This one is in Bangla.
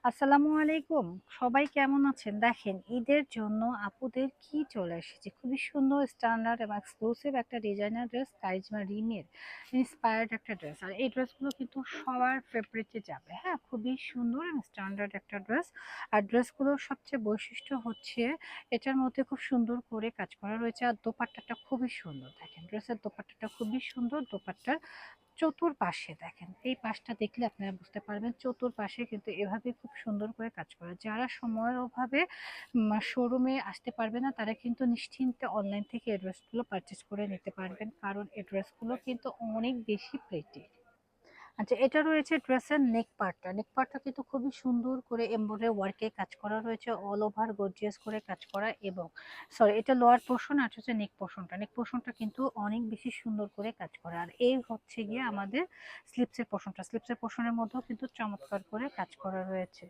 আসসালামু আলাইকুম। সবাই কেমন আছেন? দেখেন ঈদের জন্য আপুদের কি চলে এসেছে। খুবই সুন্দর স্ট্যান্ডার্ড এবং এক্সক্লুসিভ একটা ডিজাইনার ড্রেস কারিজমা রিমের ইন্সপায়ার্ড একটা ড্রেস। আর এই ড্রেসগুলো কিন্তু সবার ফেভারিটে যাবে। হ্যাঁ? খুবই সুন্দর এবং স্ট্যান্ডার্ড একটা ড্রেস। আর ড্রেসগুলোর সবচেয়ে বৈশিষ্ট্য হচ্ছে এটার মধ্যে খুব সুন্দর করে কাজ করা রয়েছে। আর দোপাট্টাটা খুবই সুন্দর। দেখেন ড্রেসের দোপাট্টাটা খুবই সুন্দর। দোপাট্টার চতুর্পাশে দেখেন, এই পাশটা দেখলে আপনারা বুঝতে পারবেন চতুর্পাশে কিন্তু এভাবে খুব সুন্দর করে কাজ করা। যারা সময়ের অভাবে শোরুমে আসতে পারবে না তারা কিন্তু নিশ্চিন্তে অনলাইন থেকে এই ড্রেসগুলো পারচেজ করে নিতে পারবেন, কারণ এই ড্রেসগুলো কিন্তু অনেক বেশি প্রেটি। আচ্ছা, এটা রয়েছে ড্রেসের নেক পার্টটা কিন্তু খুবই সুন্দর করে এমব্রয়ডারি ওয়ার্কে কাজ করা রয়েছে, অল ওভার গর্জিয়াস করে কাজ করা। এবং সরি, এটা লোয়ার পোর্শন আর হচ্ছে নেক পোর্শনটা কিন্তু অনেক বেশি সুন্দর করে কাজ করা। আর এই হচ্ছে গিয়ে আমাদের স্লিপসের পোর্শনের মধ্যেও কিন্তু চমৎকার করে কাজ করা রয়েছে।